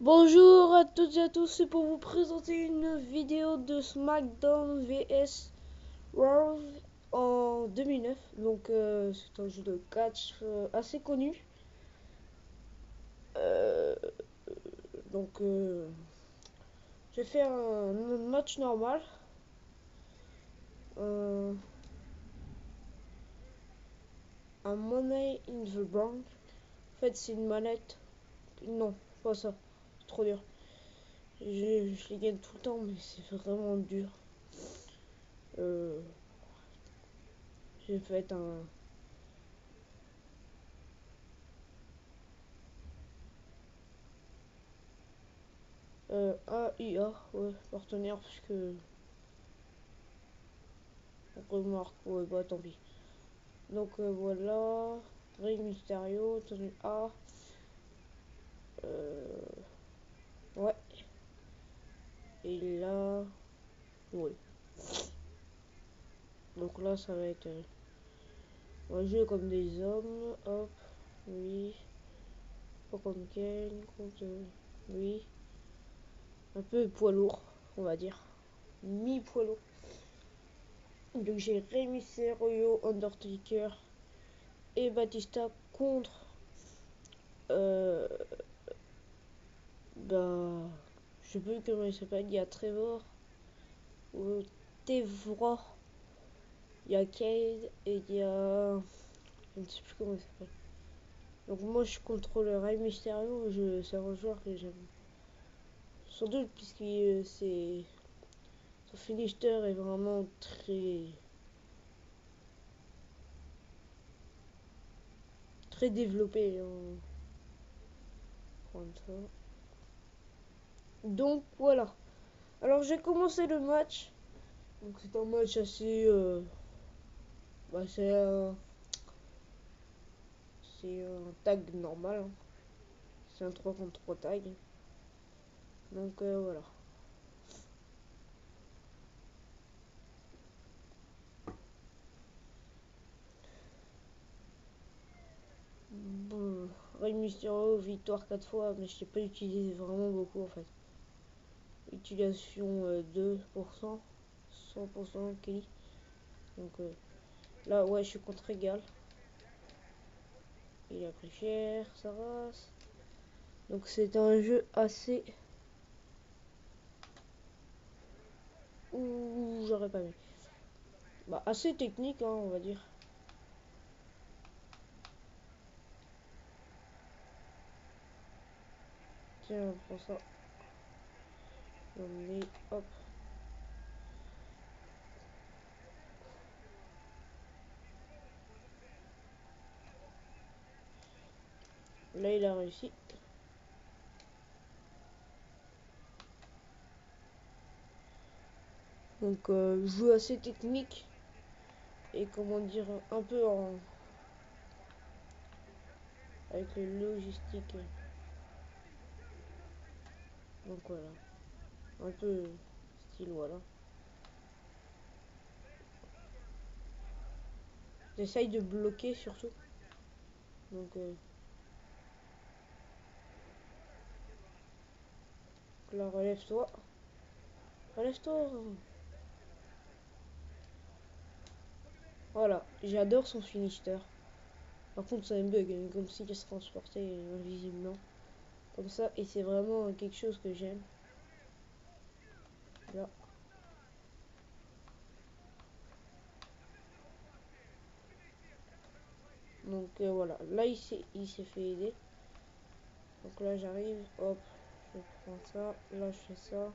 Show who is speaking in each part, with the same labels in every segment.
Speaker 1: Bonjour à toutes et à tous, c'est pour vous présenter une vidéo de SmackDown vs Raw en 2009. Donc c'est un jeu de catch assez connu. Euh, donc j'ai fait un match normal. Un Money in the Bank. En fait c'est une manette. Non, pas ça. C'est trop dur. Je les gagne tout le temps mais c'est vraiment dur. Euh, j'ai fait un AIA, ouais, partenaire, puisque on remarque, ouais, bah tant pis. Donc voilà, Rey Mysterio, tenue A, euh, ouais, et là, ouais. Donc là, ça va être, on va jouer comme des hommes, hop, oui, pas comme Kane, contre, oui, un peu poids lourd, on va dire, mi-poids lourd. Donc j'ai Rey Mysterio, Undertaker et Batista contre euh, bah, je sais plus comment il s'appelle, il y a Trevor, ou Tevra, il y a Cade, et il y a... Je ne sais plus comment il s'appelle. Donc moi je contrôle Rey Mysterio, c'est un joueur que j'aime. Sans doute puisque son finisher est vraiment très développé. Donc voilà. Alors j'ai commencé le match. Donc c'est un match assez... bah, c'est un tag normal, hein. C'est un 3 contre 3 tag. Donc voilà. Bon, Rey Mysterio, victoire 4 fois, mais je l'ai pas utilisé vraiment beaucoup en fait. Utilisation 2%, 100% Kelly. Donc là, ouais, je suis contre égal. Il a pris cher, sa race. Donc c'est un jeu assez... Ouh, j'aurais pas mis. Bah, assez technique, hein, on va dire. Tiens, on prend ça. On est, hop. Là, il a réussi. Donc, jeu assez technique. Et comment dire, un peu en... avec les logistiques. Donc voilà. Un peu style, voilà. J'essaye de bloquer surtout. Donc là, relève-toi. Relève-toi. Voilà, j'adore son finisher. Par contre, ça me bug, hein, comme s'il se transportait invisiblement. Comme ça, et c'est vraiment quelque chose que j'aime. Là. Donc voilà, là il s'est fait aider. Donc là j'arrive, hop, je prends ça, là je fais ça.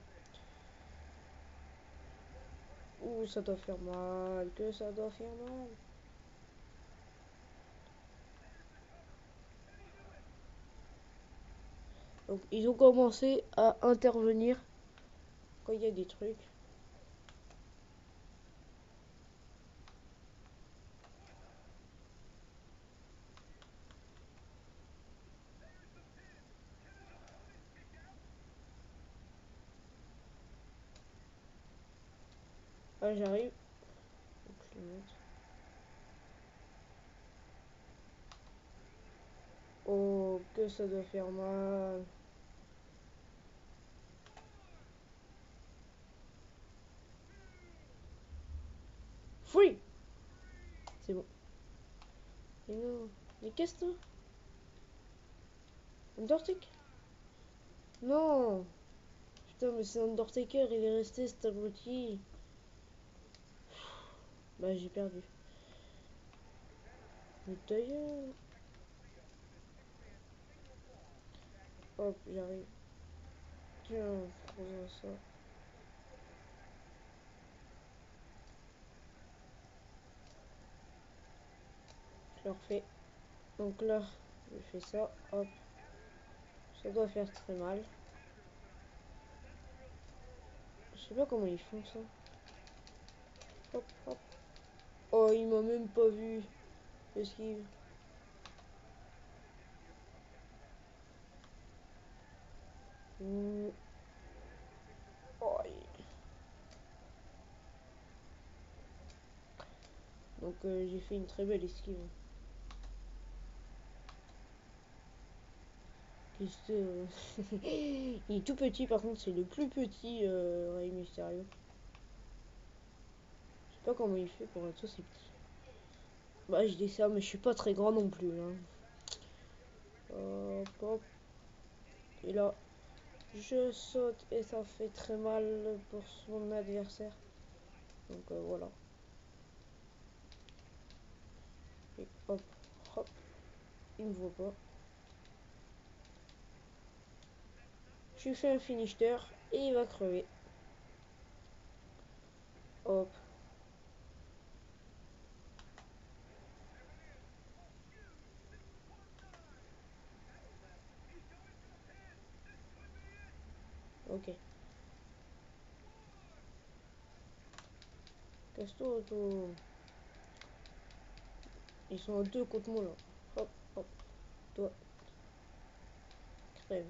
Speaker 1: Ouh, ça doit faire mal, que ça doit faire mal. Donc ils ont commencé à intervenir quand il y a des trucs. Là j'arrive. Donc je le monte. Oh, que ça doit faire mal. Mais non. Mais qu'est-ce que Undertaker? Non. Putain, mais c'est Undertaker, il est resté cet abruti. Bah, j'ai perdu. Mais d'ailleurs. Hop, j'arrive. Tiens, faisons ça. Je le refais. Donc là, je fais ça. Hop. Ça doit faire très mal. Je sais pas comment ils font ça. Hop, hop. Oh, il m'a même pas vu. Esquive. Mmh. Oh, donc j'ai fait une très belle esquive. Il est tout petit, par contre c'est le plus petit Rey Mysterio. Je sais pas comment il fait pour être aussi petit. Bah je dis ça, mais je suis pas très grand non plus. Hein. Hop, hop. Et là, je saute et ça fait très mal pour son adversaire. Donc voilà. Et hop, hop. Il me voit pas. Je lui fais un finisher et il va crever. Hop. Ok. Casse-toi, toi. Ils sont à deux contre moi là. Hop, hop. Toi, crève.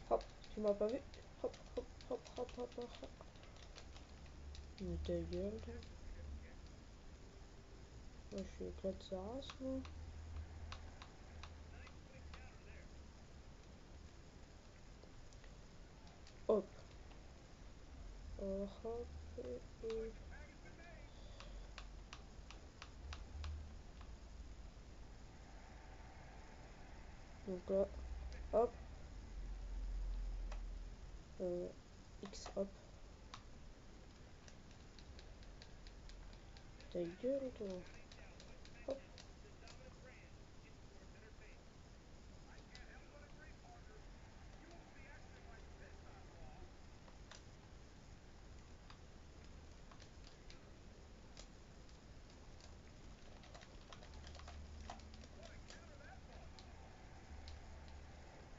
Speaker 1: Hop, tu m'as pas vu. Hop, hop, hop, hop, hop, hop, hop. Mais ta gueule, toi. Moi, je suis éclate sa race, moi. Hop. Hop, et... Donc là, hop. X, hop. Ta gueule, toi. Hop.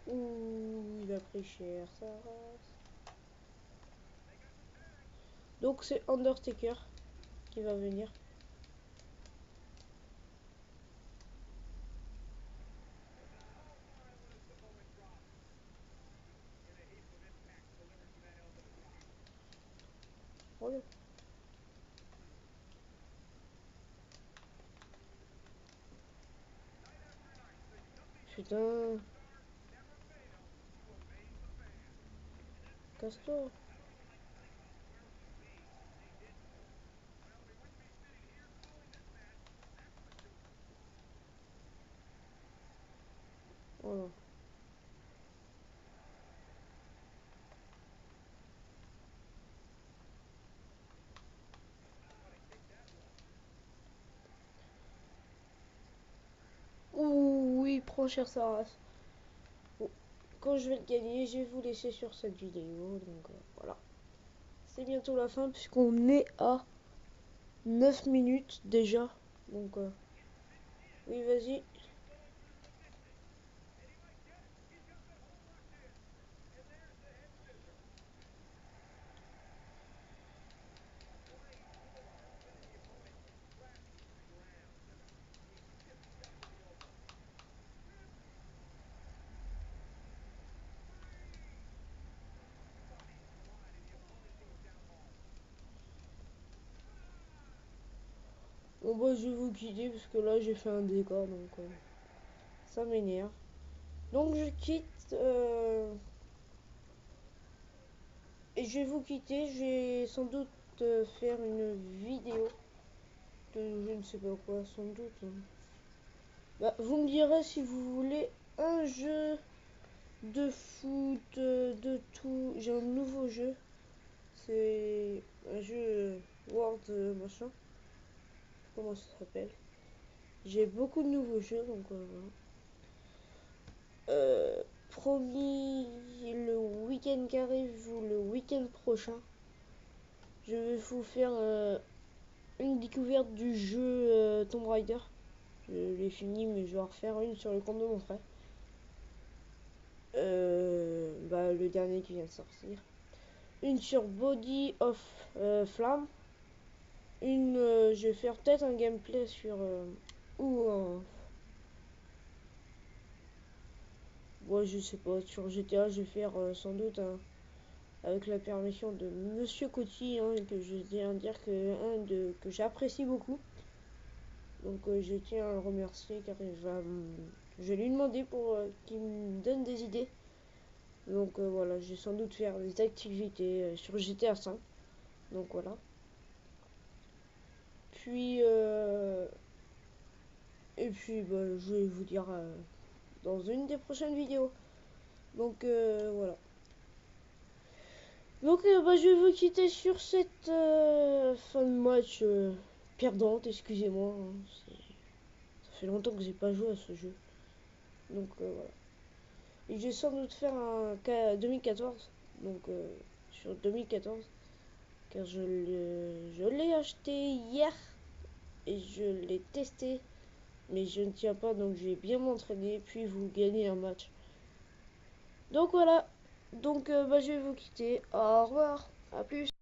Speaker 1: Ouh, il a pris cher, sa race. Donc c'est Undertaker qui va venir. Regarde. Putain. Casse-toi. Voilà. Ouh, oui, prend cher sa race. Bon, quand je vais le gagner, je vais vous laisser sur cette vidéo. Donc voilà. C'est bientôt la fin puisqu'on est à 9 minutes déjà. Donc oui, vas-y. Bon bah je vais vous quitter parce que là j'ai fait un dégât donc ça m'énerve. Donc je quitte et je vais vous quitter. Je vais sans doute faire une vidéo de je ne sais pas quoi, sans doute. Bah, vous me direz si vous voulez un jeu de foot, de tout. J'ai un nouveau jeu. C'est un jeu World machin. Comment ça s'appelle? J'ai beaucoup de nouveaux jeux, donc voilà. Promis, le week-end qui arrive ou le week-end prochain, je vais vous faire une découverte du jeu Tomb Raider. Je l'ai fini, mais je vais en refaire une sur le compte de mon frère. Bah, le dernier qui vient de sortir. Une sur Body of Flame. Une, je vais faire peut-être un gameplay sur ou un, ouais, je sais pas, sur GTA, je vais faire sans doute avec la permission de Monsieur Coty, hein, que je tiens à dire que j'apprécie beaucoup. Donc je tiens à le remercier car je vais lui demander pour qu'il me donne des idées. Donc voilà, je vais sans doute faire des activités sur GTA 5. Donc voilà. Puis et puis bah, je vais vous dire dans une des prochaines vidéos. Donc voilà. Donc bah, je vais vous quitter sur cette fin de match perdante, excusez-moi. Hein, ça fait longtemps que j'ai pas joué à ce jeu. Donc voilà. Et je vais sans doute faire un 2014. Donc sur 2014. Car je l'ai acheté hier et je l'ai testé. Mais je ne tiens pas, donc je vais bien m'entraîner. Puis vous gagnez un match. Donc voilà. Donc bah, je vais vous quitter. Au revoir. À plus.